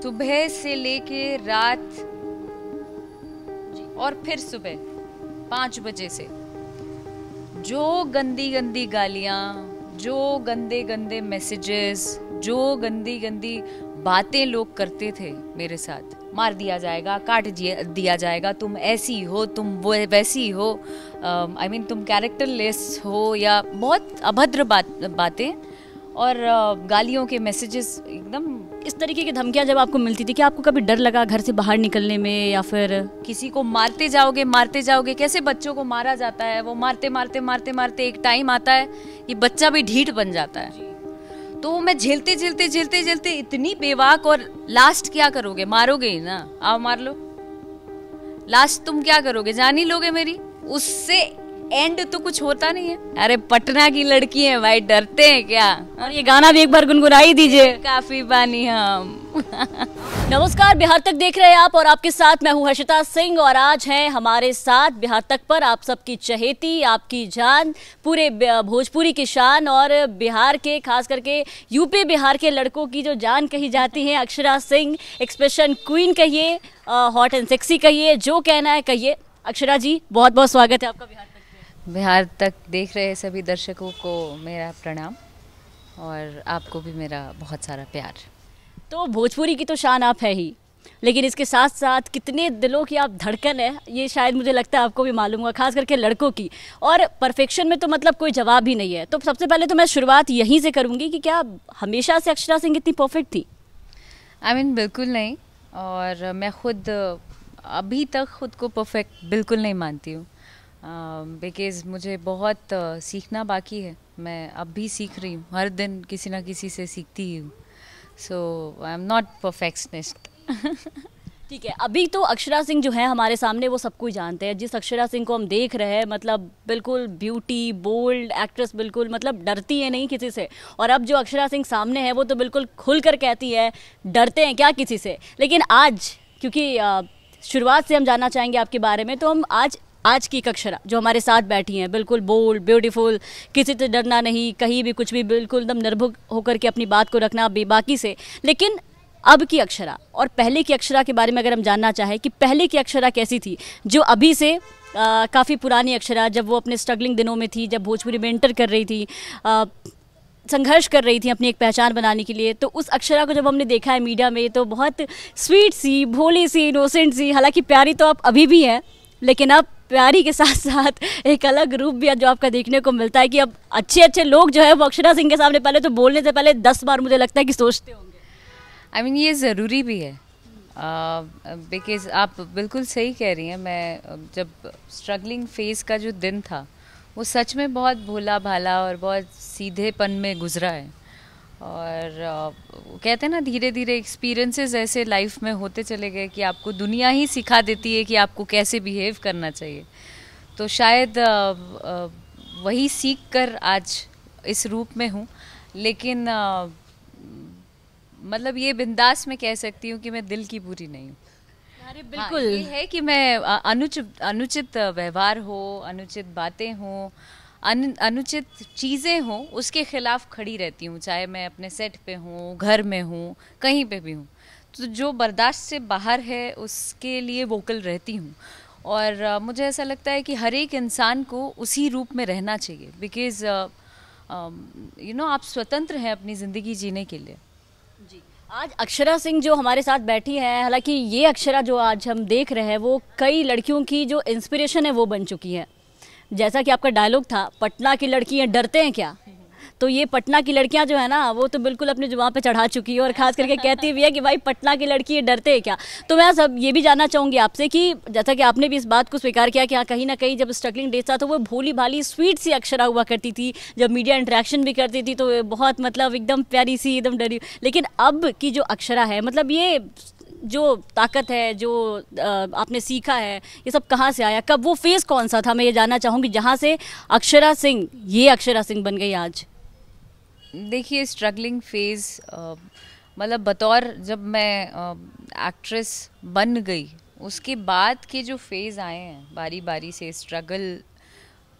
सुबह से लेके रात और फिर सुबह 5 बजे से जो गंदी गंदी गालियाँ, जो गंदे गंदे मैसेजेस, जो गंदी गंदी बातें लोग करते थे मेरे साथ, मार दिया जाएगा, काट दिया जाएगा, तुम ऐसी हो, तुम वो वैसी हो, आई मीन तुम कैरेक्टरलेस हो, या बहुत अभद्र बातें और गालियों के मैसेजेस एकदम। इस तरीके की धमकियां जब आपको मिलती थी, क्या आपको कभी डर लगा घर से बाहर निकलने में, या फिर किसी को मारते जाओगे, कैसे बच्चों को मारा जाता है, वो मारते मारते मारते मारते एक टाइम आता है ये बच्चा भी ढीठ बन जाता है। तो मैं झेलते इतनी बेवाक, और लास्ट क्या करोगे, मारोगे ही ना, आओ मार लो, लास्ट तुम क्या करोगे, जान ही लोगे मेरी, उससे एंड तो कुछ होता नहीं है। अरे पटना की लड़की है भाई, डरते हैं क्या। और ये गाना भी एक बार गुनगुनाई दीजिए, काफी बानी हम। नमस्कार, बिहार तक देख रहे हैं आप और आपके साथ मैं हूं हर्षिता सिंह, और आज है हमारे साथ बिहार तक पर आप सबकी चहेती, आपकी जान, पूरे भोजपुरी की शान, और बिहार के खास करके यूपी बिहार के लड़कों की जो जान कही जाती है, अक्षरा सिंह, एक्सप्रेशन क्वीन कहिए, हॉट एंड सेक्सी कहिए, जो कहना है कहिए। अक्षरा जी, बहुत बहुत स्वागत है आपका बिहार तक देख रहे सभी दर्शकों को मेरा प्रणाम, और आपको भी मेरा बहुत सारा प्यार। तो भोजपुरी की तो शान आप है ही, लेकिन इसके साथ साथ कितने दिलों की आप धड़कन है, ये शायद मुझे लगता है आपको भी मालूम होगा, खास करके लड़कों की। और परफेक्शन में तो मतलब कोई जवाब ही नहीं है। तो सबसे पहले तो मैं शुरुआत यहीं से करूँगी कि क्या हमेशा से अक्षरा सिंह इतनी परफेक्ट थी? आई मीन बिल्कुल नहीं, और मैं खुद अभी तक खुद को परफेक्ट बिल्कुल नहीं मानती हूँ, बिकॉज़ मुझे बहुत सीखना बाकी है। मैं अब भी सीख रही हूँ, हर दिन किसी ना किसी से सीखती ही हूँ। सो आई एम नॉट परफेक्शनिस्ट। ठीक है, अभी तो अक्षरा सिंह जो है हमारे सामने, वो सब कोई जानते हैं। जिस अक्षरा सिंह को हम देख रहे हैं, मतलब बिल्कुल ब्यूटी, बोल्ड एक्ट्रेस, बिल्कुल मतलब डरती है नहीं किसी से। और अब जो अक्षरा सिंह सामने है, वो तो बिल्कुल खुलकर कहती है, डरते हैं क्या किसी से। लेकिन आज, क्योंकि शुरुआत से हम जानना चाहेंगे आपके बारे में, तो हम आज की एक अक्षरा जो हमारे साथ बैठी हैं, बिल्कुल बोल्ड, ब्यूटीफुल, किसी से डरना नहीं, कहीं भी कुछ भी, बिल्कुल एकदम निर्भय होकर के अपनी बात को रखना बेबाकी से। लेकिन अब की अक्षरा और पहले की अक्षरा के बारे में अगर हम जानना चाहें कि पहले की अक्षरा कैसी थी, जो अभी से काफ़ी पुरानी अक्षरा, जब वो अपने स्ट्रगलिंग दिनों में थी, जब भोजपुरी में एंटर कर रही थी, संघर्ष कर रही थी अपनी एक पहचान बनाने के लिए, तो उस अक्षरा को जब हमने देखा है मीडिया में, तो बहुत स्वीट सी, भोली सी, इनोसेंट सी, हालांकि प्यारी तो आप अभी भी हैं, लेकिन अब प्यारी के साथ साथ एक अलग रूप भी है जो आपका देखने को मिलता है कि अब अच्छे अच्छे लोग जो है वो अक्षरा सिंह के सामने पहले तो बोलने से पहले 10 बार मुझे लगता है कि सोचते होंगे। आई मीन ये ज़रूरी भी है, बिकॉज़ आप बिल्कुल सही कह रही हैं। मैं जब स्ट्रगलिंग फेज़ का जो दिन था, वो सच में बहुत भोला भाला और बहुत सीधेपन में गुजरा है। और कहते हैं ना, धीरे धीरे एक्सपीरियंसेस ऐसे लाइफ में होते चले गए कि आपको दुनिया ही सिखा देती है कि आपको कैसे बिहेव करना चाहिए। तो शायद वही सीख कर आज इस रूप में हूँ। लेकिन मतलब ये बिंदास मैं कह सकती हूँ कि मैं दिल की बुरी नहीं हूँ। अरे बिल्कुल। हाँ, ये है कि मैं अनुचित व्यवहार हो, अनुचित बातें हों, अनुचित चीज़ें हों, उसके खिलाफ खड़ी रहती हूँ, चाहे मैं अपने सेट पे हूँ, घर में हूँ, कहीं पे भी हूँ। तो जो बर्दाश्त से बाहर है उसके लिए वोकल रहती हूँ। और मुझे ऐसा लगता है कि हर एक इंसान को उसी रूप में रहना चाहिए, बिकॉज़ यू नो आप स्वतंत्र हैं अपनी ज़िंदगी जीने के लिए। जी, आज अक्षरा सिंह जो हमारे साथ बैठी है, हालांकि ये अक्षरा जो आज हम देख रहे हैं, वो कई लड़कियों की जो इंस्पिरेशन है वो बन चुकी है। जैसा कि आपका डायलॉग था, पटना की लड़कियां डरते हैं क्या, तो ये पटना की लड़कियां जो है ना, वो तो बिल्कुल अपनी जुबान पे चढ़ा चुकी है, और खास करके कहती भी है कि भाई पटना की लड़की डरते हैं क्या। तो मैं सब ये भी जानना चाहूँगी आपसे कि जैसा कि आपने भी इस बात को स्वीकार किया कि हाँ, कहीं ना कहीं जब स्ट्रगलिंग डेज था तो वो भोली भाली स्वीट सी अक्षरा हुआ करती थी, जब मीडिया इंटरेक्शन भी करती थी तो बहुत मतलब एकदम प्यारी सी, एकदम डरी। लेकिन अब की जो अक्षरा है, मतलब ये जो ताकत है, जो आपने सीखा है, ये सब कहाँ से आया, कब, वो फेज़ कौन सा था, मैं ये जानना चाहूँगी जहाँ से अक्षरा सिंह ये अक्षरा सिंह बन गई आज। देखिए, स्ट्रगलिंग फेज़ मतलब बतौर जब मैं एक्ट्रेस बन गई, उसके बाद के जो फेज़ आए हैं बारी बारी से स्ट्रगल,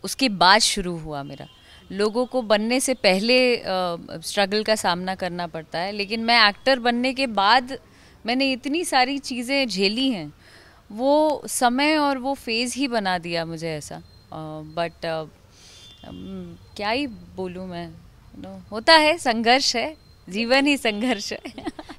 उसके बाद शुरू हुआ मेरा। लोगों को बनने से पहले स्ट्रगल का सामना करना पड़ता है, लेकिन मैं एक्टर बनने के बाद मैंने इतनी सारी चीज़ें झेली हैं, वो समय और वो फेज़ ही बना दिया मुझे ऐसा। बट क्या ही बोलूँ मैं, होता है, संघर्ष है, जीवन ही संघर्ष है।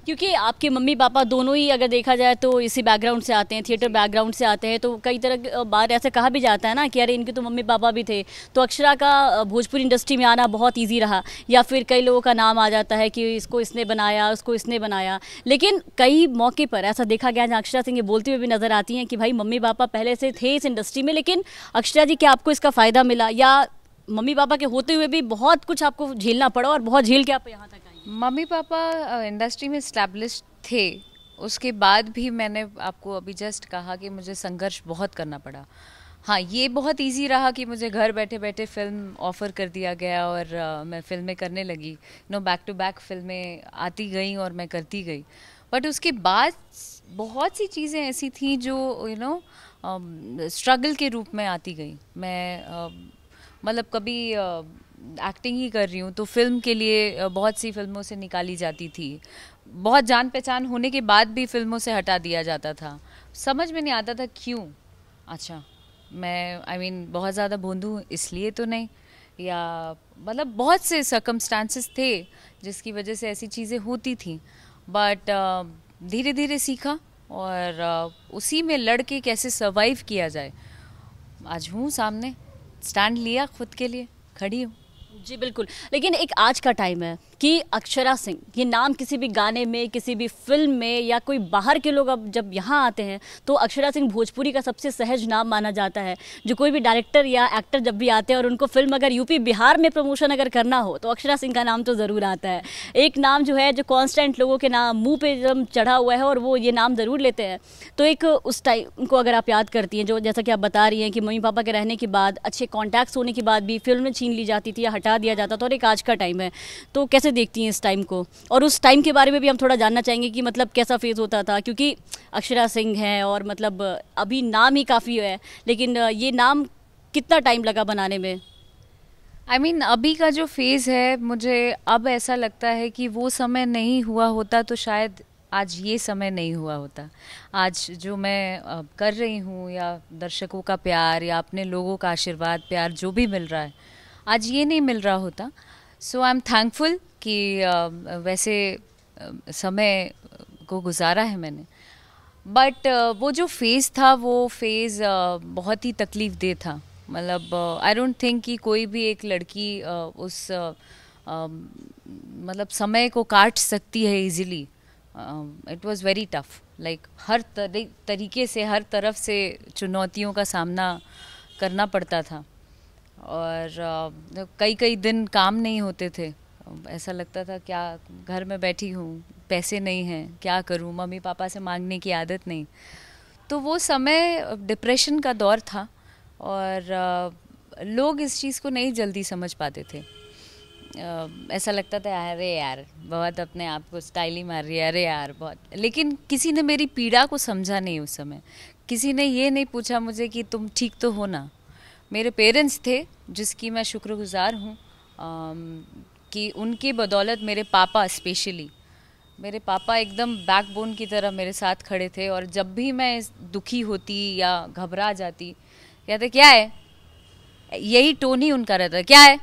क्योंकि आपके मम्मी पापा दोनों ही अगर देखा जाए तो इसी बैकग्राउंड से आते हैं, थिएटर बैकग्राउंड से आते हैं, तो कई तरह की बार ऐसे कहा भी जाता है ना कि अरे इनके तो मम्मी पापा भी थे, तो अक्षरा का भोजपुरी इंडस्ट्री में आना बहुत इजी रहा, या फिर कई लोगों का नाम आ जाता है कि इसको इसने बनाया, उसको इसने बनाया। लेकिन कई मौके पर ऐसा देखा गया जहाँ अक्षरा सिंह ये बोलती हुई भी नजर आती हैं कि भाई मम्मी पापा पहले से थे इस इंडस्ट्री में, लेकिन अक्षरा जी क्या आपको इसका फ़ायदा मिला, या मम्मी पापा के होते हुए भी बहुत कुछ आपको झेलना पड़ा और बहुत झेल के आप यहाँ तक आई? मम्मी पापा इंडस्ट्री में इस्टेब्लिश थे, उसके बाद भी मैंने आपको अभी जस्ट कहा कि मुझे संघर्ष बहुत करना पड़ा। हाँ, ये बहुत इजी रहा कि मुझे घर बैठे बैठे फिल्म ऑफ़र कर दिया गया और मैं फिल्में करने लगी, बैक टू बैक फिल्में आती गई और मैं करती गई। बट उसके बाद बहुत सी चीज़ें ऐसी थी जो स्ट्रगल के रूप में आती गई। मैं मतलब कभी एक्टिंग ही कर रही हूँ तो फिल्म के लिए बहुत सी फिल्मों से निकाली जाती थी, बहुत जान पहचान होने के बाद भी फिल्मों से हटा दिया जाता था। समझ में नहीं आता था क्यों। अच्छा, मैं बहुत ज़्यादा भोंदू इसलिए तो नहीं, या मतलब बहुत से सर्कमस्टांसेस थे जिसकी वजह से ऐसी चीज़ें होती थी। बट धीरे धीरे सीखा और उसी में लड़ के कैसे सर्वाइव किया जाए, आज हूँ सामने, स्टैंड लिया खुद के लिए, खड़ी हूँ। जी बिल्कुल। लेकिन एक आज का टाइम है कि अक्षरा सिंह ये नाम किसी भी गाने में, किसी भी फिल्म में, या कोई बाहर के लोग अब जब यहाँ आते हैं तो अक्षरा सिंह भोजपुरी का सबसे सहज नाम माना जाता है। जो कोई भी डायरेक्टर या एक्टर जब भी आते हैं और उनको फिल्म अगर यूपी बिहार में प्रमोशन अगर करना हो तो अक्षरा सिंह का नाम तो ज़रूर आता है। एक नाम जो है जो कॉन्स्टेंट लोगों के नाम मुँह पे जब चढ़ा हुआ है और वो ये नाम ज़रूर लेते हैं। तो एक उस टाइम को अगर आप याद करती हैं, जो जैसा कि आप बता रही हैं कि मम्मी पापा के रहने के बाद, अच्छे कॉन्टैक्ट्स होने के बाद भी फिल्में छीन ली जाती थी या हटा दिया जाता था, और एक आज का टाइम है, तो कैसे देखती हैं इस टाइम को? और उस टाइम के बारे में भी हम थोड़ा जानना चाहेंगे कि मतलब कैसा फेज होता था, क्योंकि अक्षरा सिंह है और मतलब अभी नाम ही काफ़ी है, लेकिन ये नाम कितना टाइम लगा बनाने में? अभी का जो फेज़ है, मुझे अब ऐसा लगता है कि वो समय नहीं हुआ होता तो शायद आज ये समय नहीं हुआ होता। आज जो मैं कर रही हूँ, या दर्शकों का प्यार या अपने लोगों का आशीर्वाद प्यार जो भी मिल रहा है, आज ये नहीं मिल रहा होता। सो आई एम थैंकफुल कि वैसे समय को गुजारा है मैंने। बट वो जो फेज़ था, वो फेज़ बहुत ही तकलीफ़ दे था। मतलब आई डोंट थिंक कि कोई भी एक लड़की उस मतलब समय को काट सकती है easily. It was very tough, like हर तरीके से, हर तरफ से चुनौतियों का सामना करना पड़ता था, और कई कई दिन काम नहीं होते थे। ऐसा लगता था क्या घर में बैठी हूँ, पैसे नहीं हैं, क्या करूँ, मम्मी पापा से मांगने की आदत नहीं। तो वो समय डिप्रेशन का दौर था, और लोग इस चीज़ को नहीं जल्दी समझ पाते थे। ऐसा लगता था अरे यार बहुत अपने आप को स्टाइल ही मार रही है, अरे यार बहुत। लेकिन किसी ने मेरी पीड़ा को समझा नहीं उस समय। किसी ने ये नहीं पूछा मुझे कि तुम ठीक तो हो ना। मेरे पेरेंट्स थे जिसकी मैं शुक्रगुजार हूँ कि उनकी बदौलत, मेरे पापा स्पेशली, मेरे पापा एकदम बैकबोन की तरह मेरे साथ खड़े थे। और जब भी मैं दुखी होती या घबरा जाती, कहते क्या है, यही टोन ही उनका रहता है, क्या है,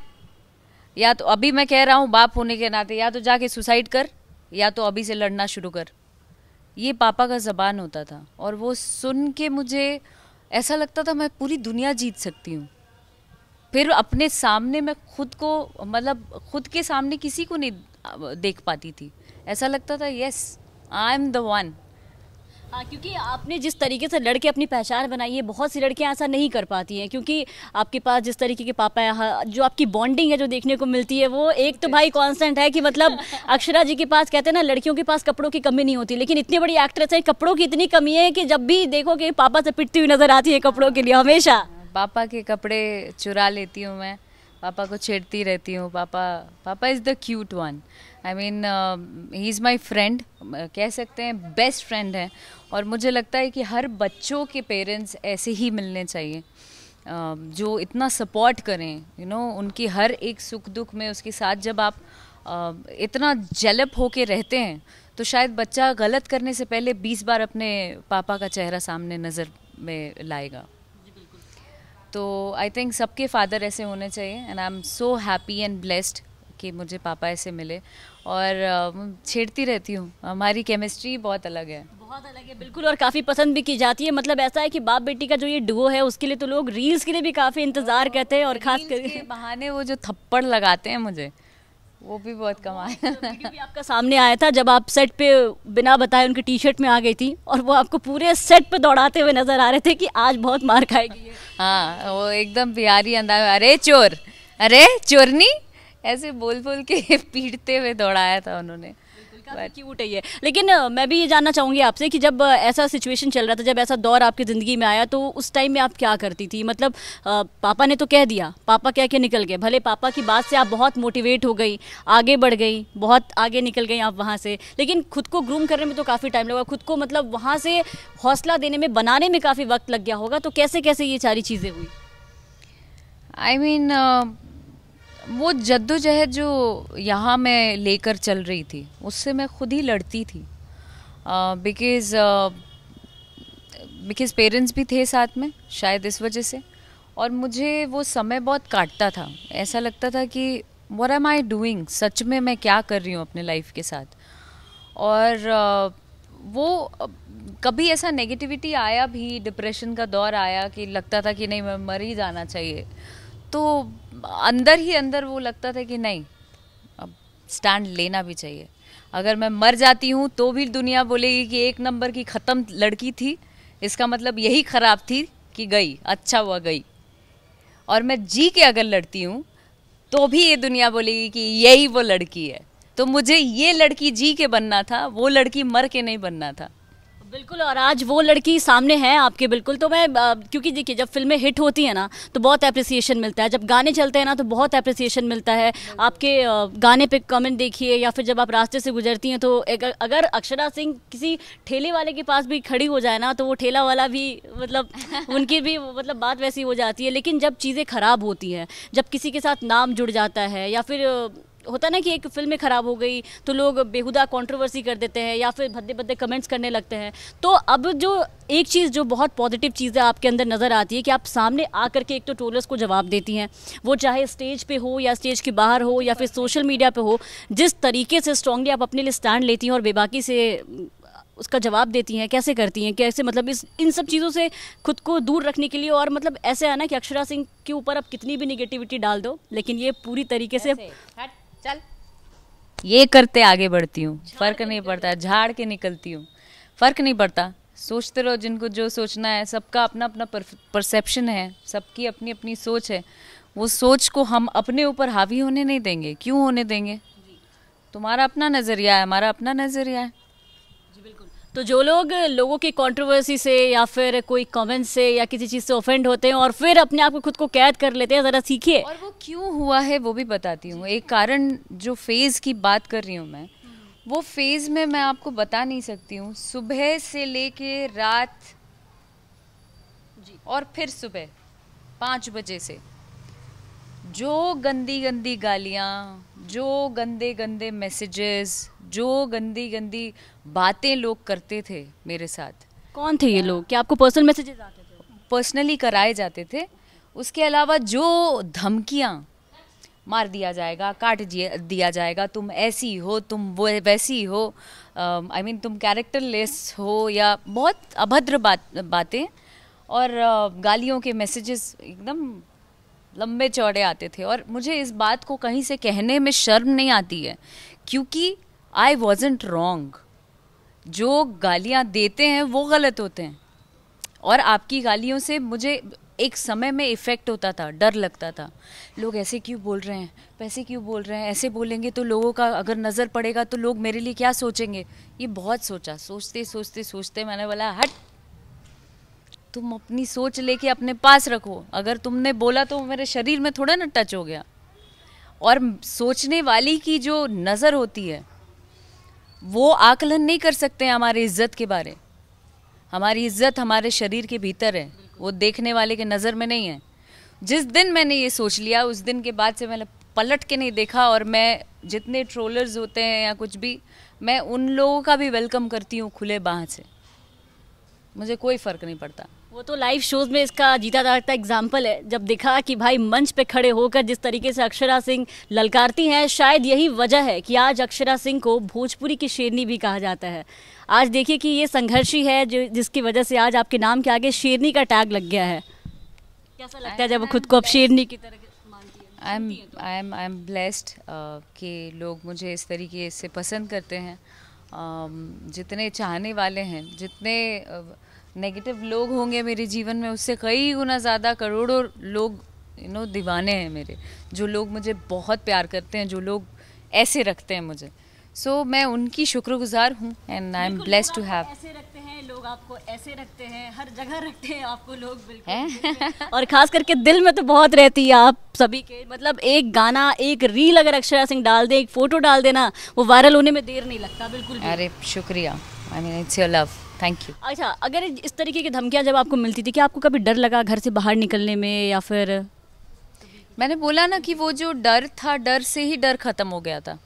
या तो अभी मैं कह रहा हूँ बाप होने के नाते, या तो जाके सुसाइड कर, या तो अभी से लड़ना शुरू कर। ये पापा का ज़बान होता था, और वो सुन के मुझे ऐसा लगता था मैं पूरी दुनिया जीत सकती हूँ। फिर अपने सामने मैं खुद को, मतलब खुद के सामने किसी को नहीं देख पाती थी। ऐसा लगता था yes I am the one. हाँ, क्योंकि आपने जिस तरीके से लड़के अपनी पहचान बनाई है, बहुत सी लड़कियां ऐसा नहीं कर पाती हैं, क्योंकि आपके पास जिस तरीके के पापा है, जो आपकी बॉन्डिंग है जो देखने को मिलती है, वो एक तो भाई कांस्टेंट है कि मतलब अक्षरा जी के पास कहते हैं ना, लड़कियों के पास कपड़ों की कमी नहीं होती, लेकिन इतनी बड़ी एक्ट्रेस है, कपड़ों की इतनी कमी है कि जब भी देखो कि पापा से पिटती हुई नजर आती है कपड़ों के लिए हमेशा। पापा के कपड़े चुरा लेती हूँ मैं, पापा को छेड़ती रहती हूँ। पापा is the cute one. He is my friend, कह सकते हैं बेस्ट फ्रेंड है। और मुझे लगता है कि हर बच्चों के पेरेंट्स ऐसे ही मिलने चाहिए, जो इतना सपोर्ट करें, उनकी हर एक सुख दुख में उसके साथ जब आप इतना जेलप होके रहते हैं, तो शायद बच्चा गलत करने से पहले 20 बार अपने पापा का चेहरा सामने नज़र में लाएगा। तो आई थिंक सबके फादर ऐसे होने चाहिए and I am so happy and blessed कि मुझे पापा ऐसे मिले। और छेड़ती रहती हूँ, हमारी केमिस्ट्री बहुत अलग है, बहुत अलग है बिल्कुल, और काफ़ी पसंद भी की जाती है। मतलब ऐसा है कि बाप बेटी का जो ये डुओ है उसके लिए तो लोग रील्स के लिए भी काफ़ी इंतज़ार करते हैं, और खास करके बहाने वो जो थप्पड़ लगाते हैं मुझे, वो भी बहुत कमाल है। वीडियो भी आपका सामने आया था जब आप सेट पे बिना बताए उनकी टी शर्ट में आ गई थी, और वो आपको पूरे सेट पे दौड़ाते हुए नजर आ रहे थे कि आज बहुत मार खाएगी। हाँ, वो एकदम बिहारी अंदाज, अरे चोर, अरे चोरनी, ऐसे बोल बोल के पीटते हुए दौड़ाया था उन्होंने। क्यूट है ये। लेकिन मैं भी ये जानना चाहूँगी आपसे कि जब ऐसा सिचुएशन चल रहा था, जब ऐसा दौर आपकी ज़िंदगी में आया, तो उस टाइम में आप क्या करती थी? मतलब पापा ने तो कह दिया, पापा कह के निकल गए, भले पापा की बात से आप बहुत मोटिवेट हो गई, आगे बढ़ गई, बहुत आगे निकल गई आप वहाँ से, लेकिन खुद को ग्रूम करने में तो काफ़ी टाइम लगा, खुद को मतलब वहाँ से हौसला देने में, बनाने में काफ़ी वक्त लग गया होगा। तो कैसे कैसे ये सारी चीज़ें हुई? आई मीन वो जद्दोजहद जो यहाँ मैं लेकर चल रही थी, उससे मैं खुद ही लड़ती थी। बिकॉज़ पेरेंट्स भी थे साथ में, शायद इस वजह से। और मुझे वो समय बहुत काटता था, ऐसा लगता था कि व्हाट एम आई डूइंग, सच में मैं क्या कर रही हूँ अपने लाइफ के साथ। और वो कभी ऐसा नेगेटिविटी आया भी, डिप्रेशन का दौर आया कि लगता था कि नहीं, मैं मर ही जाना चाहिए। तो अंदर ही अंदर वो लगता था कि नहीं, अब स्टैंड लेना भी चाहिए। अगर मैं मर जाती हूँ तो भी दुनिया बोलेगी कि एक नंबर की ख़त्म लड़की थी, इसका मतलब यही ख़राब थी कि गई, अच्छा हुआ गई। और मैं जी के अगर लड़ती हूँ तो भी ये दुनिया बोलेगी कि यही वो लड़की है। तो मुझे ये लड़की जी के बनना था, वो लड़की मर के नहीं बनना था। बिल्कुल, और आज वो लड़की सामने है आपके। बिल्कुल, तो मैं क्योंकि देखिए जब फिल्में हिट होती हैं ना तो बहुत अप्रिसिएशन मिलता है, जब गाने चलते हैं ना तो बहुत अप्रिसिएशन मिलता है। आपके गाने पे कमेंट देखिए, या फिर जब आप रास्ते से गुजरती हैं तो अगर अक्षरा सिंह किसी ठेले वाले के पास भी खड़ी हो जाए ना तो वो ठेला वाला भी मतलब उनकी भी मतलब बात वैसी हो जाती है। लेकिन जब चीज़ें ख़राब होती हैं, जब किसी के साथ नाम जुड़ जाता है, या फिर होता ना कि एक फिल्म खराब हो गई तो लोग बेहुदा कंट्रोवर्सी कर देते हैं या फिर भद्दे भद्दे कमेंट्स करने लगते हैं। तो अब जो एक चीज़ जो बहुत पॉजिटिव चीज़ है आपके अंदर नज़र आती है कि आप सामने आकर के एक तो ट्रोलर्स को जवाब देती हैं, वो चाहे स्टेज पे हो या स्टेज के बाहर हो या फिर सोशल मीडिया पे हो, जिस तरीके से स्ट्रांगली आप अपने लिए स्टैंड लेती हैं और बेबाकी से उसका जवाब देती हैं, कैसे करती हैं, कैसे मतलब इन सब चीज़ों से खुद को दूर रखने के लिए। और मतलब ऐसे है ना कि अक्षरा सिंह के ऊपर आप कितनी भी निगेटिविटी डाल दो, लेकिन ये पूरी तरीके से चल ये करते आगे बढ़ती हूँ, फर्क नहीं पड़ता, झाड़ के निकलती हूँ, फर्क नहीं पड़ता। सोचते रहो जिनको जो सोचना है, सबका अपना अपना परसेप्शन है, सबकी अपनी अपनी सोच है। वो सोच को हम अपने ऊपर हावी होने नहीं देंगे। क्यों होने देंगे? तुम्हारा अपना नज़रिया है, हमारा अपना नज़रिया है। तो जो लोग लोगों की कंट्रोवर्सी से या फिर कोई कमेंट से या किसी चीज़ से ऑफेंड होते हैं और फिर अपने आप को खुद को कैद कर लेते हैं, ज़रा सीखिए। और वो क्यों हुआ है वो भी बताती हूँ। एक कारण, जो फेज़ की बात कर रही हूँ मैं, वो फेज़ में मैं आपको बता नहीं सकती हूँ। सुबह से लेके रात और फिर सुबह 5 बजे से जो गंदी गंदी गालियाँ, जो गंदे गंदे मैसेजेस, जो गंदी गंदी बातें लोग करते थे मेरे साथ। कौन थे ये लोग? क्या आपको पर्सनल मैसेजेस आते थे? पर्सनली कराए जाते थे। उसके अलावा जो धमकियाँ, मार दिया जाएगा, काट दिया जाएगा, तुम ऐसी हो, तुम वो वैसी हो, आई मीन तुम कैरेक्टरलेस हो, या बहुत अभद्र बातें और गालियों के मैसेजेस एकदम लंबे चौड़े आते थे। और मुझे इस बात को कहीं से कहने में शर्म नहीं आती है, क्योंकि आई वॉजेंट रॉन्ग। जो गालियाँ देते हैं वो गलत होते हैं। और आपकी गालियों से मुझे एक समय में इफ़ेक्ट होता था, डर लगता था, लोग ऐसे क्यों बोल रहे हैं, वैसे क्यों बोल रहे हैं, ऐसे बोलेंगे तो लोगों का अगर नज़र पड़ेगा तो लोग मेरे लिए क्या सोचेंगे। ये बहुत सोचा, सोचते सोचते सोचते मैंने बोला हट, तुम अपनी सोच लेके अपने पास रखो। अगर तुमने बोला तो मेरे शरीर में थोड़ा ना टच हो गया। और सोचने वाली की जो नज़र होती है वो आकलन नहीं कर सकते हैं हमारी इज्जत के बारे। हमारी इज्जत हमारे शरीर के भीतर है, वो देखने वाले के नज़र में नहीं है। जिस दिन मैंने ये सोच लिया, उस दिन के बाद से मैंने पलट के नहीं देखा। और मैं जितने ट्रोलर्स होते हैं या कुछ भी, मैं उन लोगों का भी वेलकम करती हूँ खुले बाह से, मुझे कोई फ़र्क नहीं पड़ता। वो तो लाइव शोज में इसका जीता जागता एग्जाम्पल है, जब दिखा कि भाई मंच पे खड़े होकर जिस तरीके से अक्षरा सिंह ललकारती हैं, शायद यही वजह है कि आज अक्षरा सिंह को भोजपुरी की शेरनी भी कहा जाता है। आज देखिए कि ये संघर्ष ही है जो जिसकी वजह से आज आपके नाम के आगे शेरनी का टैग लग गया है। कैसा लगता है जब वो खुद को अब शेरनी की तरह मानती है? आई एम ब्लेस्ड कि लोग मुझे इस तरीके से पसंद करते हैं। जितने चाहने वाले हैं, जितने नेगेटिव लोग होंगे मेरे जीवन में, उससे कई गुना ज़्यादा करोड़ों लोग दीवाने हैं मेरे, जो लोग मुझे बहुत प्यार करते हैं, जो लोग ऐसे रखते हैं मुझे। सो मैं उनकी शुक्रगुजार हूँ and I am blessed to have. ऐसे रखते हैं लोग आपको, ऐसे रखते हैं, हर जगह रखते हैं आपको लोग, बिल्कुल। और खास करके दिल में तो बहुत रहती है आप सभी के। मतलब एक गाना, एक रील अगर अक्षरा सिंह डाल दे, एक फोटो डाल देना, वो वायरल होने में देर नहीं लगता बिल्कुल भी। अरे शुक्रिया, I mean it's your love, thank you. अच्छा, अगर इस तरीके की धमकियां जब आपको मिलती थी, क्या आपको कभी डर लगा घर से बाहर निकलने में, या फिर? मैंने बोला ना कि वो जो डर था, डर से ही डर खत्म हो गया था।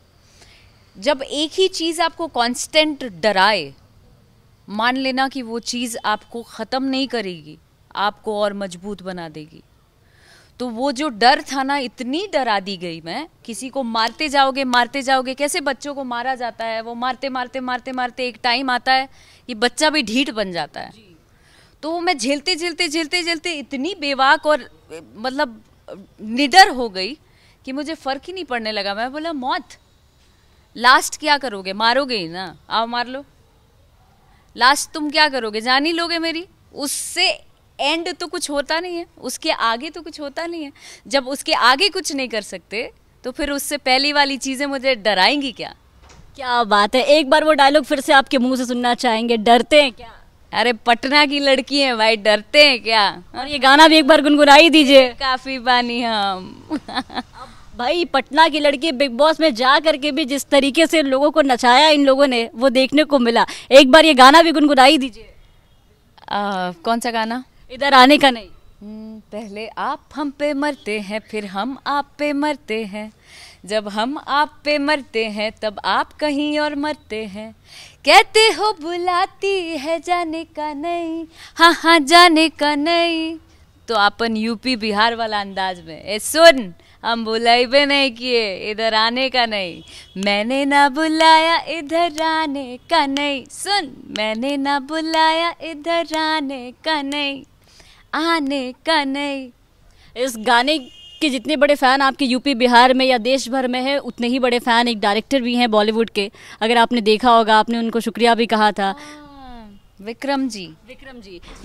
जब एक ही चीज़ आपको कांस्टेंट डराए, मान लेना कि वो चीज़ आपको ख़त्म नहीं करेगी, आपको और मजबूत बना देगी। तो वो जो डर था ना, इतनी डरा दी गई मैं, किसी को मारते जाओगे, कैसे बच्चों को मारा जाता है, वो मारते मारते मारते मारते एक टाइम आता है ये बच्चा भी ढीठ बन जाता है। तो मैं झेलते इतनी बेवाक और मतलब निडर हो गई कि मुझे फ़र्क ही नहीं पड़ने लगा। मैं बोला मौत, लास्ट क्या करोगे, मारोगे ही ना, आओ मार लो। लास्ट तुम क्या करोगे, जान ही लोगे मेरी। उससे एंड तो कुछ होता नहीं है, उसके आगे तो कुछ होता नहीं है। जब उसके आगे कुछ नहीं कर सकते तो फिर उससे पहली वाली चीज़ें मुझे डराएंगी क्या? क्या बात है, एक बार वो डायलॉग फिर से आपके मुंह से सुनना चाहेंगे, डरते हैं क्या? अरे पटना की लड़की है भाई, डरते हैं क्या? और ये गाना भी एक बार गुनगुनाई दीजिए। काफी बानी हम। भाई पटना की लड़की बिग बॉस में जा करके भी जिस तरीके से लोगों को नचाया इन लोगों ने, वो देखने को मिला। एक बार ये गाना भी गुनगुनाई दीजिए। कौन सा गाना? इधर आने का नहीं। पहले आप हम पे मरते हैं, फिर हम आप पे मरते हैं। जब हम आप पे मरते हैं तब आप कहीं और मरते हैं। कहते हो बुलाती है, जाने का नहीं, हाँ हाँ जाने का नहीं। तो अपन यूपी बिहार वाला अंदाज में, ए सुन, हम बुलाइबे नहीं किए, इधर आने का नहीं। मैंने ना बुलाया, इधर आने का नहीं। सुन, मैंने ना बुलाया, इधर आने का नहीं, आने का नहीं। इस गाने के जितने बड़े फ़ैन आपके यूपी बिहार में या देश भर में है, उतने ही बड़े फ़ैन एक डायरेक्टर भी हैं बॉलीवुड के। अगर आपने देखा होगा, आपने उनको शुक्रिया भी कहा था। विक्रम जी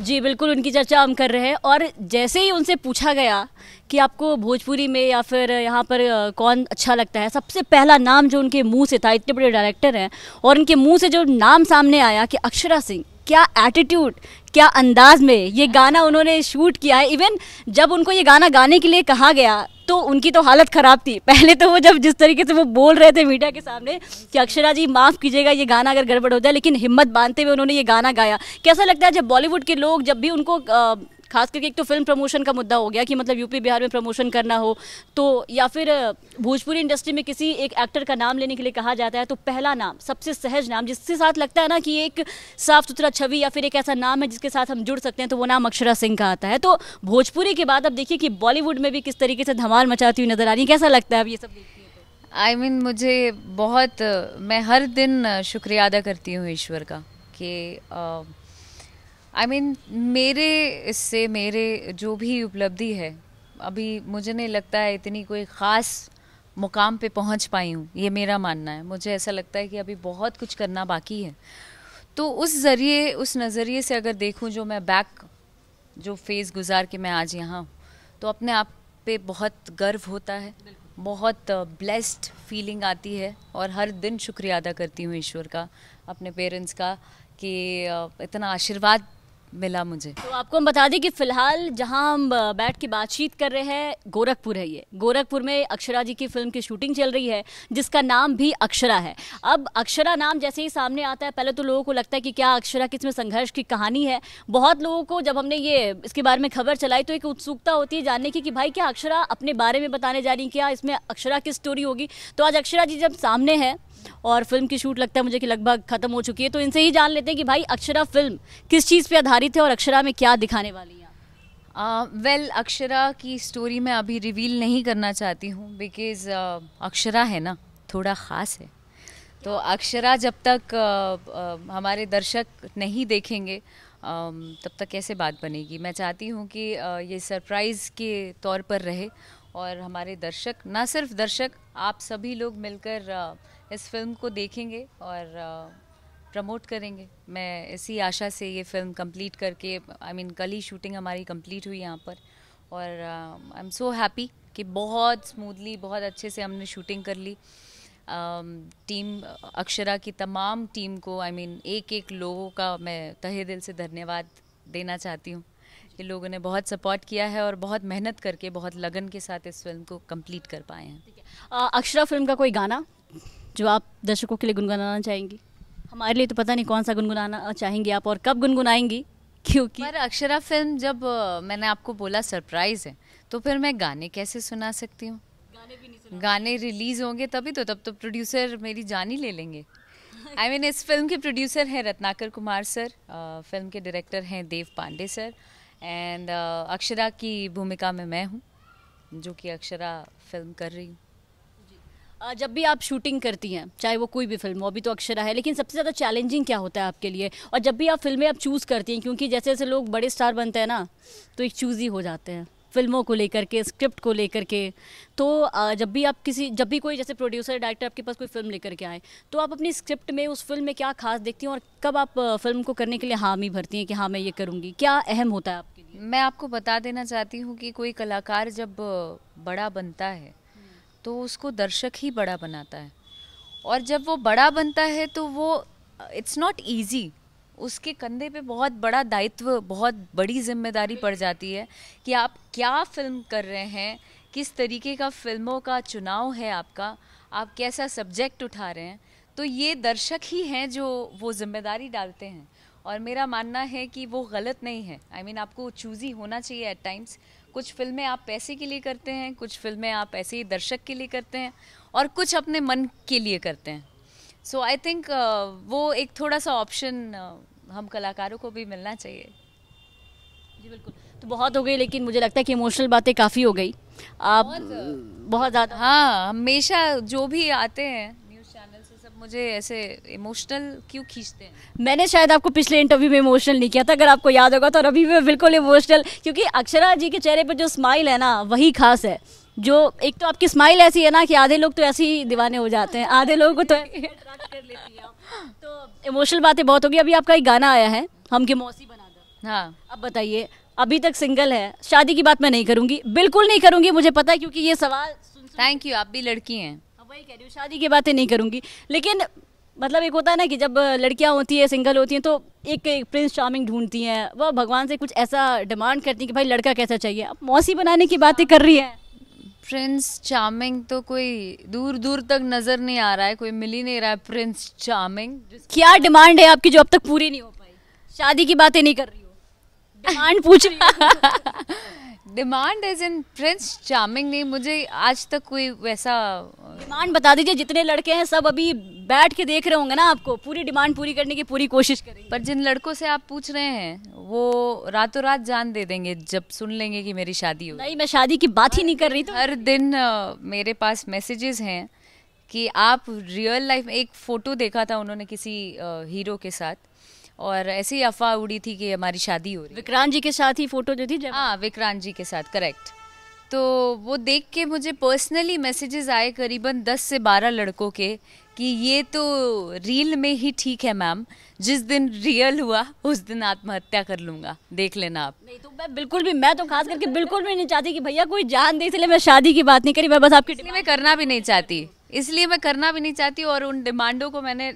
जी बिल्कुल, उनकी चर्चा हम कर रहे हैं। और जैसे ही उनसे पूछा गया कि आपको भोजपुरी में या फिर यहाँ पर कौन अच्छा लगता है, सबसे पहला नाम जो उनके मुंह से था, इतने बड़े डायरेक्टर हैं और उनके मुंह से जो नाम सामने आया कि अक्षरा सिंह, क्या एटीट्यूड, क्या अंदाज में ये गाना उन्होंने शूट किया है। इवन जब उनको ये गाना गाने के लिए कहा गया तो उनकी तो हालत ख़राब थी। पहले तो वो जब जिस तरीके से वो बोल रहे थे मीडिया के सामने कि अक्षरा जी माफ़ कीजिएगा, ये गाना अगर गड़बड़ हो जाए, लेकिन हिम्मत बांधते हुए उन्होंने ये गाना गाया। कैसा लगता है जब बॉलीवुड के लोग, जब भी उनको खास करके, एक तो फिल्म प्रमोशन का मुद्दा हो गया कि मतलब यूपी बिहार में प्रमोशन करना हो तो, या फिर भोजपुरी इंडस्ट्री में किसी एक एक्टर का नाम लेने के लिए कहा जाता है, तो पहला नाम, सबसे सहज नाम, जिसके साथ लगता है ना कि एक साफ सुथरा छवि या फिर एक ऐसा नाम है जिसके साथ हम जुड़ सकते हैं, तो वो नाम अक्षरा सिंह का आता है। तो भोजपुरी के बाद अब देखिए कि बॉलीवुड में भी किस तरीके से धमाल मचाती हुई नजर आ रही है। कैसा लगता है अब ये सब देखती है तो? आई मीन मुझे बहुत, मैं हर दिन शुक्रिया अदा करती हूँ ईश्वर का कि आई मीन मेरे जो भी उपलब्धि है, अभी मुझे नहीं लगता है इतनी कोई ख़ास मुकाम पे पहुंच पाई हूँ, ये मेरा मानना है। मुझे ऐसा लगता है कि अभी बहुत कुछ करना बाकी है। तो उस नज़रिए से अगर देखूँ, जो मैं जो फेज़ गुजार के मैं आज यहाँ हूँ, तो अपने आप पे बहुत गर्व होता है, बहुत ब्लेस्ड फीलिंग आती है और हर दिन शुक्रिया अदा करती हूँ ईश्वर का, अपने पेरेंट्स का, कि इतना आशीर्वाद मिला मुझे। तो आपको हम बता दें कि फिलहाल जहां हम बैठ के बातचीत कर रहे हैं गोरखपुर है। ये गोरखपुर में अक्षरा जी की फिल्म की शूटिंग चल रही है जिसका नाम भी अक्षरा है। अब अक्षरा नाम जैसे ही सामने आता है पहले तो लोगों को लगता है कि क्या अक्षरा की इसमें संघर्ष की कहानी है। बहुत लोगों को जब हमने ये इसके बारे में खबर चलाई तो एक उत्सुकता होती है जानने की कि भाई क्या अक्षरा अपने बारे में बताने जा रही है, क्या इसमें अक्षरा की स्टोरी होगी। तो आज अक्षरा जी जब सामने है और फिल्म की शूट लगता है मुझे कि लगभग खत्म हो चुकी है, तो इनसे ही जान लेते हैं कि भाई अक्षरा फिल्म किस चीज़ पे आधारित है और अक्षरा में क्या दिखाने वाली है। वेल अक्षरा की स्टोरी मैं अभी रिवील नहीं करना चाहती हूँ बिकॉज़ अक्षरा है ना थोड़ा ख़ास है। तो अक्षरा जब तक हमारे दर्शक नहीं देखेंगे तब तक कैसे बात बनेगी। मैं चाहती हूँ कि ये सरप्राइज़ के तौर पर रहे और हमारे दर्शक, ना सिर्फ दर्शक, आप सभी लोग मिलकर इस फिल्म को देखेंगे और प्रमोट करेंगे। मैं इसी आशा से ये फिल्म कंप्लीट करके कल ही शूटिंग हमारी कंप्लीट हुई यहाँ पर और आई एम सो हैप्पी कि बहुत स्मूथली बहुत अच्छे से हमने शूटिंग कर ली। टीम अक्षरा की तमाम टीम को एक एक लोगों का मैं तहे दिल से धन्यवाद देना चाहती हूँ कि लोगों ने बहुत सपोर्ट किया है और बहुत मेहनत करके बहुत लगन के साथ इस फिल्म को कंप्लीट कर पाए हैं। अक्षरा फिल्म का कोई गाना जो आप दर्शकों के लिए गुनगुनाना चाहेंगी? हमारे लिए तो पता नहीं कौन सा गुनगुनाना चाहेंगी आप और कब गुनगुनाएंगी, क्योंकि पर अक्षरा फिल्म जब मैंने आपको बोला सरप्राइज है तो फिर मैं गाने कैसे सुना सकती हूँ? गाने रिलीज होंगे तभी तो, तब तो प्रोड्यूसर मेरी जान ही ले लेंगे। इस फिल्म के प्रोड्यूसर हैं रत्नाकर कुमार सर, फिल्म के डायरेक्टर हैं देव पांडे सर एंड अक्षरा की भूमिका में मैं हूँ जो कि अक्षरा फिल्म कर रही हूँ। जब भी आप शूटिंग करती हैं चाहे वो कोई भी फिल्म हो, अभी तो अक्षरा है, लेकिन सबसे ज़्यादा चैलेंजिंग क्या होता है आपके लिए? और जब भी आप फिल्में आप चूज़ करती हैं, क्योंकि जैसे जैसे लोग बड़े स्टार बनते हैं ना तो एक चूज़ ही हो जाते हैं फिल्मों को लेकर के, स्क्रिप्ट को लेकर के। तो जब भी कोई जैसे प्रोड्यूसर डायरेक्टर आपके पास कोई फिल्म लेकर के आए तो आप अपनी स्क्रिप्ट में उस फिल्म में क्या खास देखती हैं और कब आप फिल्म को करने के लिए हामी भरती हैं कि हाँ मैं ये करूँगी? क्या अहम होता है आपके लिए? मैं आपको बता देना चाहती हूँ कि कोई कलाकार जब बड़ा बनता है तो उसको दर्शक ही बड़ा बनाता है और जब वो बड़ा बनता है तो वो इट्स नॉट ईजी, उसके कंधे पे बहुत बड़ा दायित्व, बहुत बड़ी जिम्मेदारी पड़ जाती है कि आप क्या फिल्म कर रहे हैं, किस तरीके का फिल्मों का चुनाव है आपका, आप कैसा सब्जेक्ट उठा रहे हैं। तो ये दर्शक ही हैं जो वो जिम्मेदारी डालते हैं और मेरा मानना है कि वो गलत नहीं है। आपको चूज़ी होना चाहिए एट टाइम्स। कुछ फिल्में आप पैसे के लिए करते हैं, कुछ फिल्में आप ऐसे ही दर्शक के लिए करते हैं और कुछ अपने मन के लिए करते हैं। सो आई थिंक वो एक थोड़ा सा ऑप्शन हम कलाकारों को भी मिलना चाहिए। जी बिल्कुल। तो बहुत हो गई, लेकिन मुझे लगता है कि इमोशनल बातें काफ़ी हो गई। आप बहुत ज़्यादा, हाँ, हमेशा जो भी आते हैं न्यूज़ चैनल से सब मुझे ऐसे इमोशनल क्यों खींचते हैं। मैंने शायद आपको पिछले इंटरव्यू में इमोशनल नहीं किया था, अगर आपको याद होगा, तो अभी भी बिल्कुल इमोशनल, क्योंकि अक्षरा जी के चेहरे पर जो स्माइल है ना वही खास है। जो एक तो आपकी स्माइल ऐसी है ना कि आधे लोग तो ऐसे ही दीवाने हो जाते हैं, आधे लोगों को तो अट्रैक्ट कर लेती है। तो इमोशनल बातें बहुत होगी। अभी आपका एक गाना आया है हम के मौसी बना दो। हाँ, अब बताइए, अभी तक सिंगल है, शादी की बात मैं नहीं करूंगी, बिल्कुल नहीं करूंगी, मुझे पता है, क्योंकि ये सवाल थैंक यू, आप भी लड़की हैं। वही कह रही हूँ, शादी की बातें नहीं करूंगी, लेकिन मतलब एक होता है ना कि जब लड़कियां होती है सिंगल होती हैं तो एक प्रिंस चार्मिंग ढूंढती हैं, वह भगवान से कुछ ऐसा डिमांड करती हैं कि भाई लड़का कैसा चाहिए। अब मौसी बनाने की बातें कर रही है। प्रिंस चार्मिंग तो कोई दूर दूर तक नजर नहीं आ रहा है, कोई मिल ही नहीं रहा है प्रिंस चार्मिंग। क्या डिमांड है आपकी जो अब तक पूरी नहीं हो पाई? शादी की बातें नहीं कर रही हो, डिमांड पूछ रही हो। Demand as in prince charming नहीं, मुझे आज तक कोई वैसा डिमांड बता दीजिए। जितने लड़के हैं सब अभी बैठ के देख रहे होंगे ना आपको, पूरी डिमांड पूरी करने की पूरी कोशिश करेंगे। पर जिन लड़कों से आप पूछ रहे हैं वो रातों रात जान दे देंगे जब सुन लेंगे कि मेरी शादी हो। नहीं, मैं शादी की बात ही नहीं कर रही। तो हर दिन मेरे पास मैसेजेस हैं कि आप रियल लाइफ, एक फ़ोटो देखा था उन्होंने किसी हीरो के साथ और ऐसे ही अफवाह उड़ी थी कि हमारी शादी हो रही है। विक्रांत जी के साथ ही फोटो जो थी, हाँ विक्रांत जी के साथ, करेक्ट। तो वो देख के मुझे पर्सनली मैसेजेस आए करीबन 10 से 12 लड़कों के कि ये तो रील में ही ठीक है मैम, जिस दिन रियल हुआ उस दिन आत्महत्या कर लूंगा, देख लेना आप। नहीं तो मैं बिल्कुल भी, मैं तो खास करके बिल्कुल भी नहीं चाहती कि भैया कोई जान दे, इसलिए मैं शादी की बात नहीं करी। मैं बस आपकी, इसलिए मैं करना भी नहीं चाहती, इसलिए मैं करना भी नहीं चाहती और उन डिमांडों को मैंने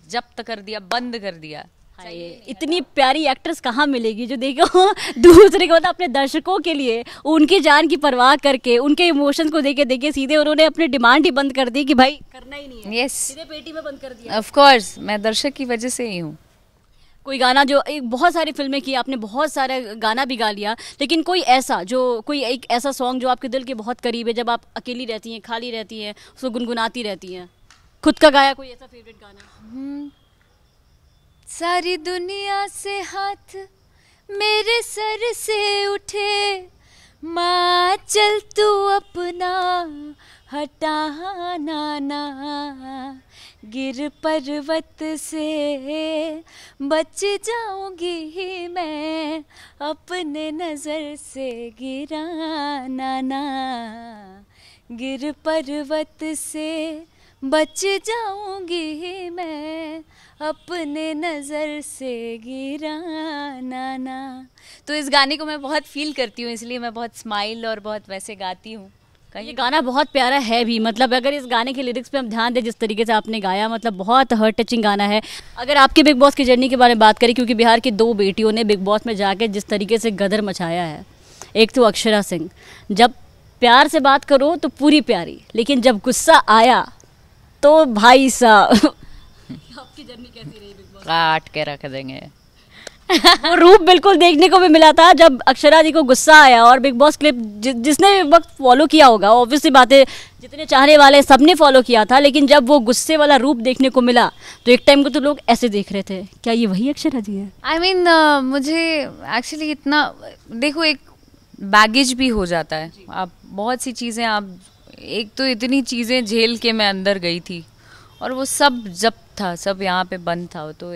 जब्त कर दिया, बंद कर दिया। हाय, इतनी प्यारी एक्ट्रेस कहाँ मिलेगी जो देखो दूसरे को, मतलब अपने दर्शकों के लिए उनकी जान की परवाह करके उनके इमोशंस को देखे देखे सीधे उन्होंने अपनी डिमांड ही बंद कर दी कि भाई करना ही नहीं है। यस, सीधे पेटी में बंद कर दिया। ऑफ कोर्स मैं दर्शक की वजह से ही हूँ। कोई गाना जो एक, बहुत सारी फिल्में की आपने, बहुत सारा गाना भी गा लिया, लेकिन कोई ऐसा जो, कोई एक ऐसा सॉन्ग जो आपके दिल के बहुत करीब है, जब आप अकेली रहती हैं, खाली रहती हैं, उसको गुनगुनाती रहती हैं, खुद का गाया कोई ऐसा फेवरेट गाना? सारी दुनिया से हाथ मेरे सर से उठे, माँ चल तू अपना हटाना ना, गिर पर्वत से बच जाऊंगी ही मैं, अपने नजर से गिराना ना, गिर पर्वत से बच जाऊंगी ही मैं, अपने नज़र से गिराना ना। तो इस गाने को मैं बहुत फील करती हूँ, इसलिए मैं बहुत स्माइल और बहुत वैसे गाती हूँ। ये गाना बहुत प्यारा है भी, मतलब अगर इस गाने के लिरिक्स पे हम ध्यान दें, जिस तरीके से आपने गाया, मतलब बहुत हार्ट टचिंग गाना है। अगर आपके बिग बॉस की जर्नी के बारे में बात करें, क्योंकि बिहार की 2 बेटियों ने बिग बॉस में जाके जिस तरीके से गदर मचाया है, एक तो अक्षरा सिंह, जब प्यार से बात करो तो पूरी प्यारी, लेकिन जब गुस्सा आया तो भाई साहब आपकी जर्नी कैसी रही बिग बॉस? काट के रख देंगे। वो रूप बिल्कुल देखने को भी मिला था जब अक्षरा जी को गुस्सा आया, और बिग बॉस क्लिप जिसने वक्त फॉलो किया होगा, ऑब्वियसली बात है, जितने चाहने वाले सबने फॉलो किया था, लेकिन जब वो गुस्से वाला रूप देखने को मिला तो एक टाइम को तो लोग ऐसे देख रहे थे, क्या ये वही अक्षरा जी है? I mean, मुझे एक्चुअली इतना, देखो एक बैगेज भी हो जाता है, आप बहुत सी चीज़ें, आप एक तो इतनी चीज़ें झेल के मैं अंदर गई थी, और वो सब जब था, सब यहाँ पे बंद था, तो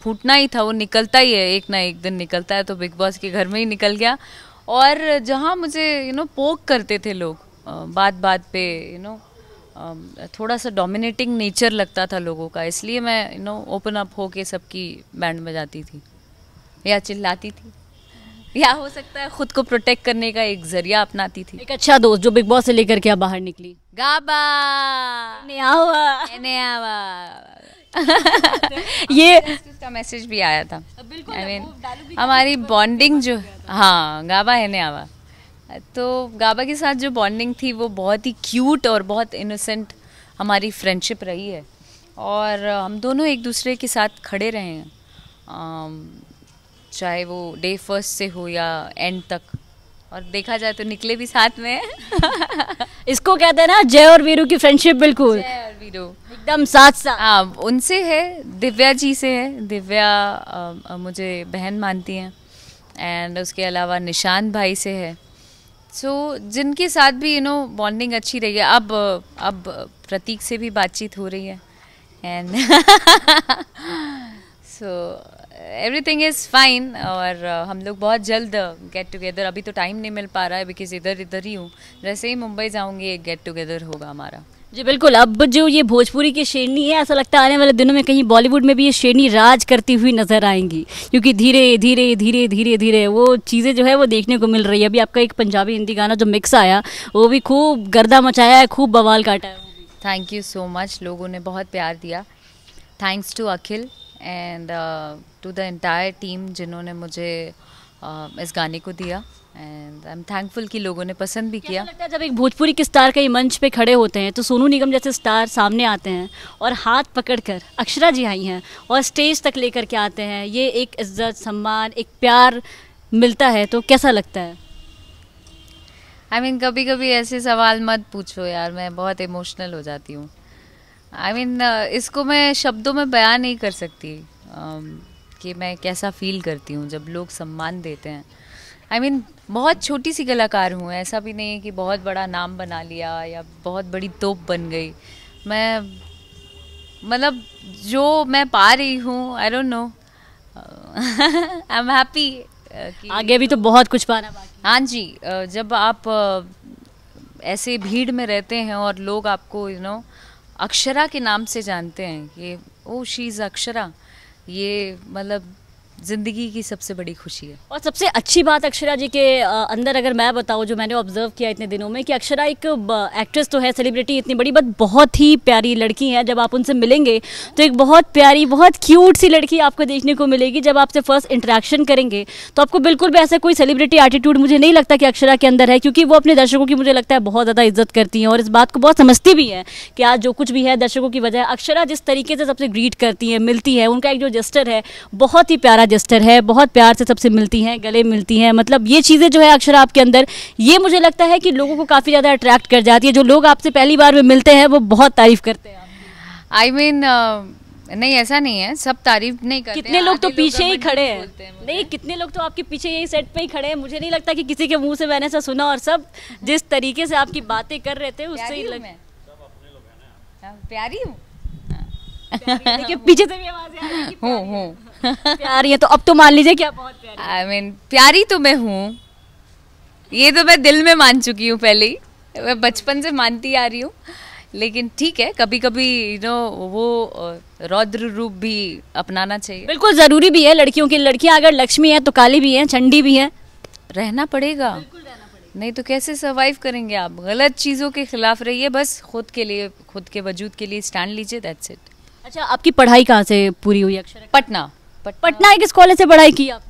फूटना ही था, वो निकलता ही है, एक ना एक दिन निकलता है, तो बिग बॉस के घर में ही निकल गया। और जहाँ मुझे पोक करते थे लोग बात बात पे, थोड़ा सा डोमिनेटिंग नेचर लगता था लोगों का, इसलिए मैं ओपन अप होके सबकी बैंड में जाती थी या चिल्लाती थी, या हो सकता है खुद को प्रोटेक्ट करने का एक जरिया अपनाती थी। एक अच्छा दोस्त जो बिग बॉस से लेकर के आप बाहर निकली? गाबा ये उसका मैसेज भी आया था। I mean, हमारी बॉन्डिंग जो, हाँ गाबा है ने आवा, तो गाबा के साथ जो बॉन्डिंग थी वो बहुत ही क्यूट और बहुत इनोसेंट हमारी फ्रेंडशिप रही है, और हम दोनों एक दूसरे के साथ खड़े रहे हैं, चाहे वो डे फर्स्ट से हो या एंड तक, और देखा जाए तो निकले भी साथ में। इसको कहते हैं ना जय और वीरू की फ्रेंडशिप, बिल्कुल जय और वीरू एकदम साथ साथ। हाँ, उनसे है, दिव्या जी से है, दिव्या मुझे बहन मानती हैं, एंड उसके अलावा निशांत भाई से है, सो जिनके साथ भी बॉन्डिंग अच्छी रही है। अब प्रतीक से भी बातचीत हो रही है, and so everything is fine, और हम लोग बहुत जल्द गेट टुगेदर, अभी तो टाइम नहीं मिल पा रहा है बिकॉज इधर ही हूँ, जैसे ही मुंबई जाऊँगी एक गेट टुगेदर होगा हमारा। जी बिल्कुल। अब जो ये भोजपुरी की शेरनी है, ऐसा लगता है आने वाले दिनों में कहीं बॉलीवुड में भी ये शेरनी राज करती हुई नजर आएंगी, क्योंकि धीरे धीरे धीरे धीरे धीरे वो चीज़ें जो है वो देखने को मिल रही है। अभी आपका एक पंजाबी हिंदी गाना जो मिक्स आया, वो भी खूब गर्दा मचाया है, खूब बवाल काटा है। थैंक यू सो मच, लोगों ने बहुत प्यार दिया। Thanks to Akhil and to the entire team जिन्होंने मुझे इस गाने को दिया, एंड आई एम थैंकफुल कि लोगों ने पसंद भी किया। लगता है जब एक भोजपुरी के स्टार कहीं मंच पे खड़े होते हैं तो सोनू निगम जैसे स्टार सामने आते हैं और हाथ पकड़कर अक्षरा जी आई हैं और स्टेज तक लेकर के आते हैं, ये एक इज्जत, सम्मान, एक प्यार मिलता है, तो कैसा लगता है? आई मीन कभी कभी ऐसे सवाल मत पूछो यार, मैं बहुत इमोशनल हो जाती हूँ। आई मीन इसको मैं शब्दों में बयान नहीं कर सकती कि मैं कैसा फील करती हूँ जब लोग सम्मान देते हैं। आई मीन बहुत छोटी सी कलाकार हूँ, ऐसा भी नहीं है कि बहुत बड़ा नाम बना लिया या बहुत बड़ी तोप बन गई। मैं मतलब जो मैं पा रही हूँ, I don't know, I am happy. आगे भी तो बहुत कुछ पाना बाकी। हाँ जी, जब आप ऐसे भीड़ में रहते हैं और लोग आपको अक्षरा के नाम से जानते हैं कि ओ शी इज़ अक्षरा, ये मतलब ज़िंदगी की सबसे बड़ी खुशी है। और सबसे अच्छी बात अक्षरा जी के अंदर अगर मैं बताऊँ, जो मैंने ऑब्जर्व किया इतने दिनों में, कि अक्षरा एक एक्ट्रेस तो है, सेलिब्रिटी इतनी बड़ी, बट बहुत ही प्यारी लड़की है। जब आप उनसे मिलेंगे तो एक बहुत प्यारी, बहुत क्यूट सी लड़की आपको देखने को मिलेगी। जब आपसे फर्स्ट इंटरेक्शन करेंगे तो आपको बिल्कुल भी ऐसा कोई सेलिब्रिटी एटीट्यूड मुझे नहीं लगता कि अक्षरा के अंदर है, क्योंकि वो अपने दर्शकों की मुझे लगता है बहुत ज़्यादा इज्जत करती हैं और इस बात को बहुत समझती भी हैं कि आज जो कुछ भी है दर्शकों की वजह। अक्षरा जिस तरीके से सबसे ग्रीट करती हैं, मिलती है, उनका एक जो जेस्टर है बहुत ही प्यारा जेस्टर है, बहुत प्यार से सबसे मिलती हैं, गले मिलती हैं। मतलब ये चीज़ें जो है अक्षरा आपके अंदर, ये मुझे लगता है कि लोगों को काफ़ी ज़्यादा अट्रैक्ट कर जाती है। जो लोग आपसे पहली बार में मिलते हैं वो बहुत तारीफ करते हैं। आई मीन नहीं, ऐसा नहीं है, सब तारीफ नहीं करते। कितने लोग तो पीछे ही खड़े हैं, नहीं कितने लोग तो आपके पीछे यही सेट पे ही खड़े हैं। मुझे नहीं लगता कि किसी के मुंह से मैंने ऐसा सुना, और सब जिस तरीके से आपकी बातें कर रहे थे उससे ही लग प्यारी हूँ। देखिए पीछे से भी आवाज़ आ रही है कि हूँ प्यारी है, तो अब तो मान लीजिए कि आप बहुत प्यारी। आई मीन प्यारी तो मैं हूँ, ये तो मैं दिल में मान चुकी हूँ पहले ही, मैं बचपन से मानती आ रही हूँ। लेकिन ठीक है, कभी कभी वो रौद्र रूप भी अपनाना चाहिए। बिल्कुल ज़रूरी भी है लड़कियों की। लड़कियां अगर लक्ष्मी है तो काली भी है, चंडी भी है। रहना पड़ेगा, नहीं तो कैसे सरवाइव करेंगे आप। गलत चीज़ों के खिलाफ रहिए, बस खुद के लिए, खुद के वजूद के लिए स्टैंड लीजिए, दैट्स इट। अच्छा, आपकी पढ़ाई कहाँ से पूरी हुई अक्षरा? पटना। पटना किस कॉलेज से पढ़ाई की आपने?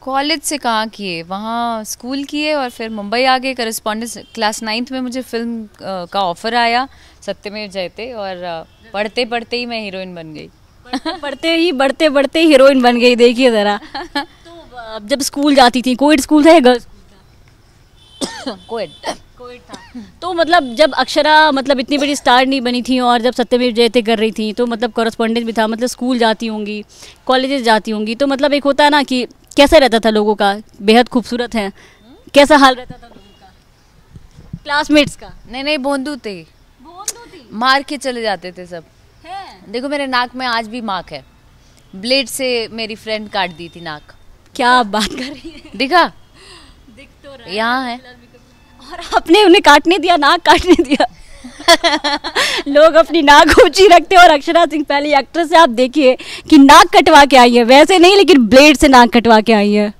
कॉलेज से कहाँ किए, वहाँ स्कूल किए और फिर मुंबई आ गए। करस्पॉन्डेंस क्लास 9th में मुझे फिल्म का ऑफर आया, सत्यमेव जयते, और पढ़ते पढ़ते ही मैं हीरोइन बन गई। बढ़ते बढ़ते हीरोइन बन गई। देखिए ज़रा। तो जब स्कूल जाती थी, कोविड स्कूल था या गर्ल्स स्कूल था? कोविड था। तो मतलब जब अक्षरा मतलब इतनी बड़ी स्टार नहीं बनी थी और जब सत्यमेव जयते कर रही थी तो मतलब कॉरेस्पॉन्डेंस भी था, मतलब स्कूल जाती होंगी, कॉलेजेस जाती होंगी, तो मतलब एक होता है ना कि कैसा रहता था लोगों का? बेहद खूबसूरत है, कैसा हाल रहता था लोगों का, क्लासमेट्स का? नहीं, बोंदू थे, मार के चले जाते थे सब है? देखो मेरे नाक में आज भी मार्क है, ब्लेड से मेरी फ्रेंड काट दी थी नाक। क्या बात कर रही है? दिखा? दिख तो रहा है, यहाँ है। और आपने उन्हें काटने दिया, नाक काटने दिया? लोग अपनी नाक ऊंची रखते हैं और अक्षरा सिंह पहली एक्ट्रेस से आप देखिए कि नाक कटवा के आई है, वैसे नहीं लेकिन ब्लेड से नाक कटवा के आई है।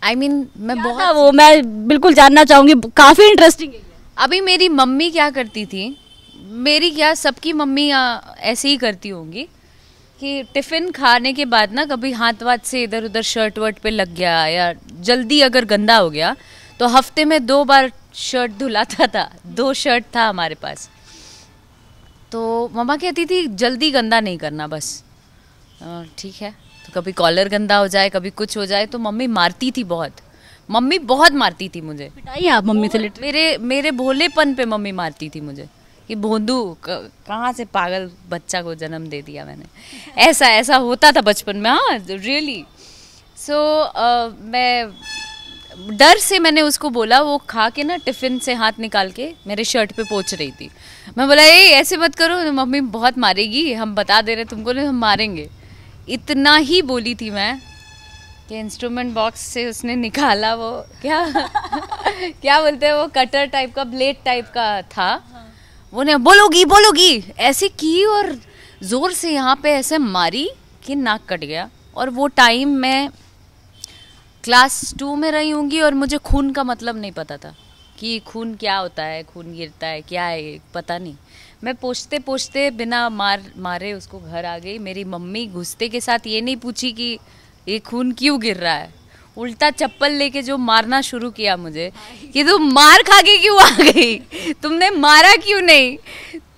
आई मीन मैं बहुत वो मैं बिल्कुल जानना चाहूंगी, काफी इंटरेस्टिंग है। अभी मेरी मम्मी क्या करती थी, मेरी क्या सबकी मम्मी ऐसे ही करती होंगी कि टिफ़िन खाने के बाद ना कभी हाथ वाथ से इधर उधर शर्ट वर्ट पे लग गया या जल्दी अगर गंदा हो गया तो हफ्ते में 2 बार शर्ट धुलाता था। 2 शर्ट था हमारे पास। तो मम्मा कहती थी जल्दी गंदा नहीं करना बस। ठीक है, तो कभी कॉलर गंदा हो जाए, कभी कुछ हो जाए, तो मम्मी मारती थी बहुत। मम्मी बहुत मारती थी मुझे। पिटाई आप मम्मी से? मेरे भोलेपन पे मम्मी मारती थी मुझे कि भोंदू कहाँ से पागल बच्चा को जन्म दे दिया मैंने। ऐसा होता था बचपन में। हाँ रियली। सो मैं डर से मैंने उसको बोला, वो खा के ना टिफ़िन से हाथ निकाल के मेरे शर्ट पे पोंछ रही थी। मैं बोला ए ऐसे मत करो, मम्मी बहुत मारेगी, हम बता दे रहे तुमको, नहीं हम मारेंगे। इतना ही बोली थी मैं कि इंस्ट्रूमेंट बॉक्स से उसने निकाला वो क्या क्या बोलते हैं वो कटर टाइप का, ब्लेड टाइप का था। वो ने बोलोगी ऐसे की और ज़ोर से यहाँ पे ऐसे मारी कि नाक कट गया। और वो टाइम मैं क्लास 2 में रही होंगी और मुझे खून का मतलब नहीं पता था कि खून क्या होता है, खून गिरता है क्या है, पता नहीं। मैं पोंछते पोंछते बिना मारे उसको घर आ गई। मेरी मम्मी घुसते के साथ ये नहीं पूछी कि ये खून क्यों गिर रहा है, उल्टा चप्पल लेके जो मारना शुरू किया मुझे कि तुम मार खा के क्यों आ गई, तुमने मारा क्यों नहीं।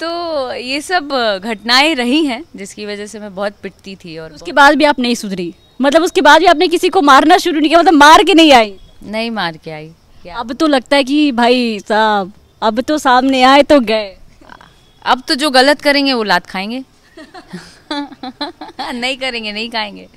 तो ये सब घटनाएं रही हैं जिसकी वजह से मैं बहुत पिटती थी। और उसके बाद भी आप नहीं सुधरी? मतलब उसके बाद भी आपने किसी को मारना शुरू नहीं किया? मतलब मार के नहीं आई? नहीं मार के आई। अब तो लगता है कि भाई साहब अब तो सामने आए तो गए। अब तो जो गलत करेंगे वो लात खाएंगे नहीं करेंगे नहीं खाएंगे।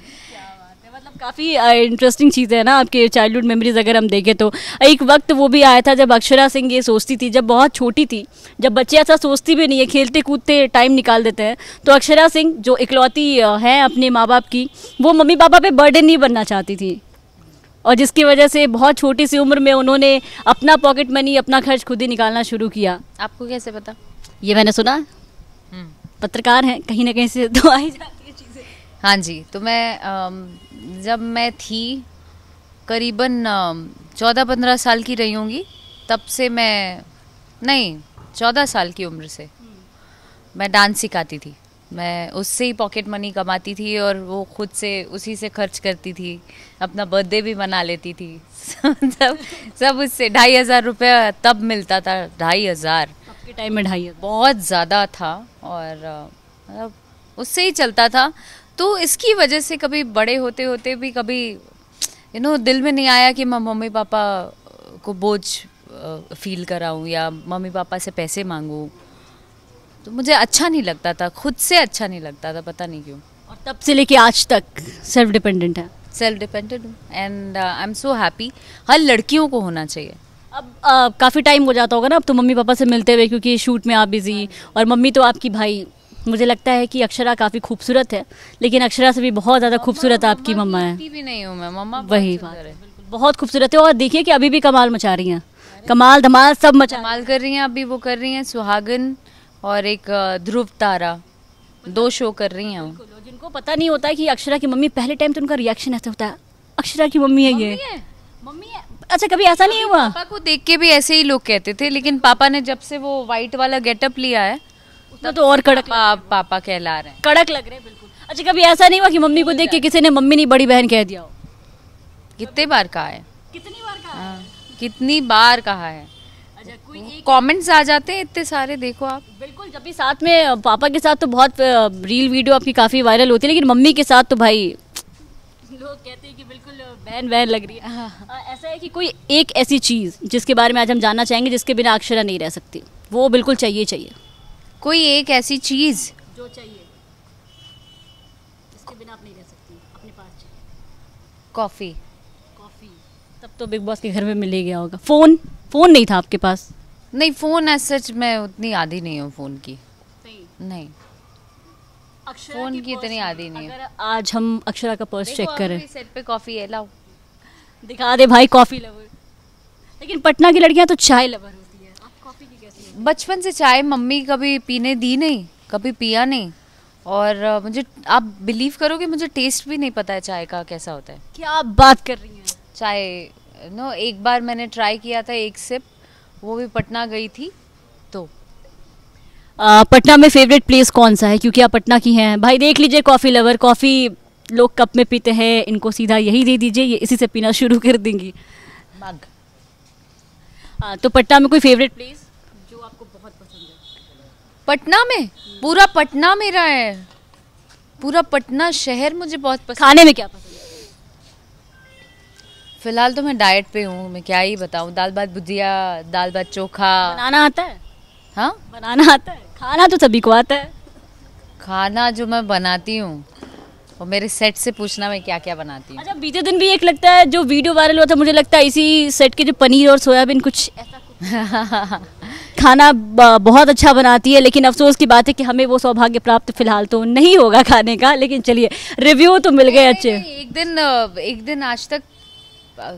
मतलब काफ़ी इंटरेस्टिंग चीज़ है ना आपके चाइल्डहुड मेमोरीज। अगर हम देखें तो एक वक्त वो भी आया था जब अक्षरा सिंह ये सोचती थी, जब बहुत छोटी थी, जब बच्चे ऐसा सोचती भी नहीं है, खेलते कूदते टाइम निकाल देते हैं, तो अक्षरा सिंह जो इकलौती है अपने माँ बाप की, वो मम्मी पापा पे बर्डन नहीं बनना चाहती थी। और जिसकी वजह से बहुत छोटी सी उम्र में उन्होंने अपना पॉकेट मनी, अपना खर्च खुद ही निकालना शुरू किया। आपको कैसे पता? ये मैंने सुना, पत्रकार हैं, कहीं ना कहीं से तो आई जाती है चीज़ें। हाँ जी, तो मैं जब मैं थी करीबन 14-15 साल की रही होंगी, तब से मैं, नहीं 14 साल की उम्र से मैं डांस सिखाती थी। मैं उससे ही पॉकेट मनी कमाती थी और वो खुद से उसी से खर्च करती थी, अपना बर्थडे भी मना लेती थी। सब उससे 2,500 रुपये तब मिलता था। 2,500 आपके टाइम में 2,500 बहुत ज़्यादा था और मतलब उससे ही चलता था। तो इसकी वजह से कभी बड़े होते होते भी कभी दिल में नहीं आया कि मैं मम्मी पापा को बोझ फील कराऊं या मम्मी पापा से पैसे मांगूं। तो मुझे अच्छा नहीं लगता था, खुद से अच्छा नहीं लगता था, पता नहीं क्यों। और तब से लेके आज तक सेल्फ डिपेंडेंट है। सेल्फ डिपेंडेंट हूँ and I am so happy. हर लड़कियों को होना चाहिए। अब काफ़ी टाइम हो जाता होगा ना अब तो मम्मी पापा से मिलते हुए, क्योंकि शूट में आप बिजी, और मम्मी तो आपकी भाई, मुझे लगता है कि अक्षरा काफ़ी खूबसूरत है, लेकिन अक्षरा से भी बहुत ज़्यादा खूबसूरत आपकी मम्मा है। भी नहीं हूँ मैं, मम्मा वही बात है, बहुत खूबसूरत है। और देखिए कि अभी भी कमाल मचा रही हैं, कमाल धमाल सब कमाल कर रही हैं। अभी वो कर रही हैं सुहागन और एक ध्रुव तारा, 2 शो कर रही हैं वो। जिनको पता नहीं होता है कि अक्षरा की मम्मी, पहले टाइम तो उनका रिएक्शन ऐसा होता है, अक्षरा की मम्मी है ये, मम्मी है। अच्छा, कभी ऐसा नहीं हुआ? पापा को देख के भी ऐसे ही लोग कहते थे, लेकिन पापा ने जब से वो वाइट वाला गेटअप लिया है तब तो और कड़क पापा कहला रहे हैं, कड़क लग रहे हैं बिल्कुल। अच्छा, कभी ऐसा नहीं हुआ कि मम्मी को देख के किसी ने मम्मी नहीं बड़ी बहन कह दिया हो? कितने बार कहा है, कितनी बार कहा है? कितनी बार कहा है। अच्छा, कोई कमेंट्स आ जाते हैं इतने सारे, देखो आप। बिल्कुल, जब भी साथ में पापा के साथ तो बहुत रील वीडियो आपकी काफ़ी वायरल होती है, लेकिन मम्मी के साथ तो भाई लोग कहते हैं कि बिल्कुल बहन बहन लग रही है। ऐसा है कि कोई एक ऐसी चीज़ जिसके बारे में आज हम जानना चाहेंगे, जिसके बिना अक्षरा नहीं रह सकती, वो बिल्कुल चाहिए चाहिए। कोई एक ऐसी चीज़ जो चाहिए, जिसके बिना आप नहीं रह सकती, अपने पास चाहिए। कॉफ़ी। कॉफ़ी तब तो बिग बॉस के घर में मिल ही गया होगा। फ़ोन नहीं था आपके पास? नहीं, फ़ोन एज सच मैं उतनी आदी नहीं हूँ फ़ोन की। नहीं, फ़ोन की इतनी आदी नहीं है। अगर आज हम अक्षरा का पर्स चेक करें, सेट पे कॉफ़ी है, लाओ दिखा दे भाई, कॉफ़ी लवर। लेकिन पटना की लड़कियां तो चाय लवर होती है, आप कॉफ़ी की कैसी है? बचपन से चाय मम्मी कभी पीने दी नहीं, कभी पिया नहीं। और मुझे, आप बिलीव करोगे, मुझे टेस्ट भी नहीं पता है चाय का कैसा होता है। क्या आप बात कर रही हैं? चाय एक बार मैंने ट्राई किया था, एक सिप, वो भी पटना गई थी तो। पटना में फेवरेट प्लेस कौन सा है, क्योंकि आप पटना की हैं भाई? देख लीजिए, कॉफ़ी लवर, कॉफ़ी लोग कप में पीते हैं, इनको सीधा यही दे दीजिए, ये इसी से पीना शुरू कर देंगी। मग। तो पटना में कोई फेवरेट प्लेस जो आपको बहुत पसंद है? पटना में पूरा पटना मेरा है, पूरा पटना शहर मुझे बहुत पसंद। खाने में क्या पसंद है? फिलहाल तो मैं डाइट पे हूँ, मैं क्या ही बताऊँ। दाल भात भुजिया, दाल भात चोखा। बनाना आता है? हाँ, बनाना आता है। खाना तो सभी को आता है। खाना जो मैं बनाती हूँ, और मेरे सेट से पूछना मैं क्या क्या बनाती हूँ। अच्छा, बीते दिन भी एक लगता है जो वीडियो वायरल हुआ था, मुझे लगता है इसी सेट के, जो पनीर और सोयाबीन कुछ ऐसा खाना बहुत अच्छा बनाती है, लेकिन अफसोस की बात है कि हमें वो सौभाग्य प्राप्त फिलहाल तो नहीं होगा खाने का। लेकिन चलिए, रिव्यू तो मिल गए अच्छे। एक दिन आज तक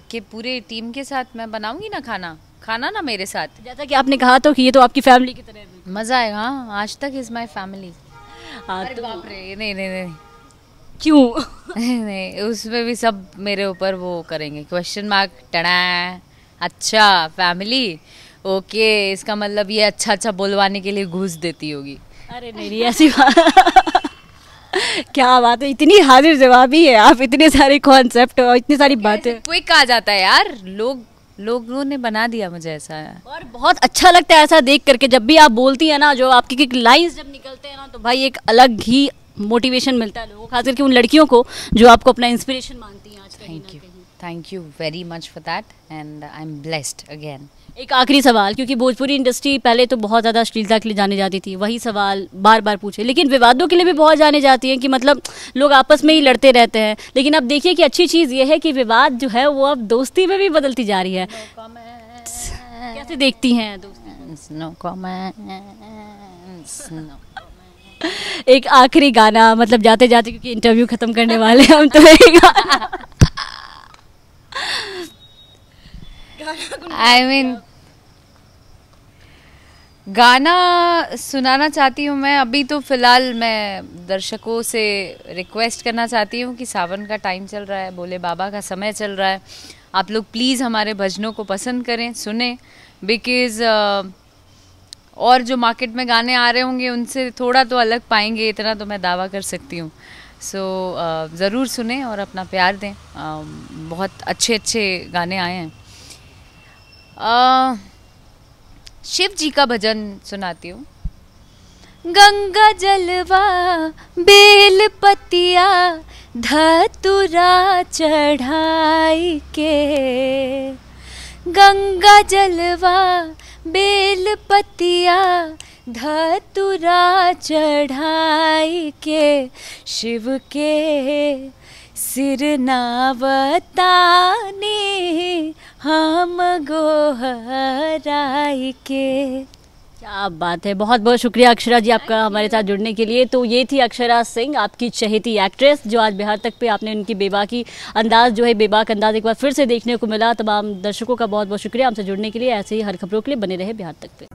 के पूरे टीम के साथ मैं बनाऊंगी ना खाना ना मेरे साथ। जैसा कि आपने कहा तो कि ये तो आपकी फैमिली की तरह है। मजा आएगा। हाँ, आज तक इज माय फैमिली। तो बाप रे, नहीं क्यों? नहीं, उसमें भी सब मेरे ऊपर वो करेंगे, क्वेश्चन मार्क, टड़ा। अच्छा फैमिली, ओके, इसका मतलब ये अच्छा बुलवाने के लिए घूस देती होगी। अरे नहीं, ऐसी बात क्या बात है, इतनी हाजिर जवाबी है आप, इतने सारे कॉन्सेप्ट और इतनी सारी बातें। क्विक आ जाता है यार, लोगों ने बना दिया मुझे ऐसा है। और बहुत अच्छा लगता है ऐसा देख करके, जब भी आप बोलती है ना, जो आपकी लाइंस जब निकलते हैं ना, तो भाई एक अलग ही मोटिवेशन मिलता है लोगों, खास करके उन लड़कियों को जो आपको अपना इंस्पिरेशन मानती हैं आज कहीं ना कहीं। Thank you very much for that and I am blessed again. एक आखिरी सवाल, क्योंकि भोजपुरी इंडस्ट्री पहले तो बहुत ज़्यादा अश्लीलता के लिए जाने जाती थी, वही सवाल बार बार पूछे, लेकिन विवादों के लिए भी बहुत जाने जाती हैं कि मतलब लोग आपस में ही लड़ते रहते हैं। लेकिन अब देखिए कि अच्छी चीज़ ये है कि विवाद जो है वो अब दोस्ती में भी बदलती जा रही है। कैसे देखती हैं दोस्ती? नो एक आखिरी गाना, मतलब जाते जाते, क्योंकि इंटरव्यू खत्म करने वाले हम, तो एक I mean, गाना सुनाना चाहती हूँ मैं। अभी तो फ़िलहाल मैं दर्शकों से रिक्वेस्ट करना चाहती हूँ कि सावन का टाइम चल रहा है, भोले बाबा का समय चल रहा है, आप लोग प्लीज़ हमारे भजनों को पसंद करें, सुने। बिकॉज़ और जो मार्केट में गाने आ रहे होंगे उनसे थोड़ा तो अलग पाएंगे, इतना तो मैं दावा कर सकती हूँ। सो ज़रूर सुने और अपना प्यार दें। बहुत अच्छे अच्छे गाने आए हैं। शिव जी का भजन सुनाती हूँ। गंगा जलवा बेल पतिया धतुरा चढ़ाई के, गंगा जलवा बेल पतिया धतुरा चढ़ाई के, शिव के सिर नावताने हम गोहराई के। क्या बात है, बहुत बहुत शुक्रिया अक्षरा जी आपका हमारे साथ जुड़ने के लिए। तो ये थी अक्षरा सिंह, आपकी चहेती एक्ट्रेस, जो आज बिहार तक पे आपने उनकी बेबाकी अंदाज जो है, बेबाक अंदाज एक बार फिर से देखने को मिला। तमाम दर्शकों का बहुत बहुत शुक्रिया हमसे जुड़ने के लिए। ऐसे ही हर खबरों के लिए बने रहे बिहार तक पे।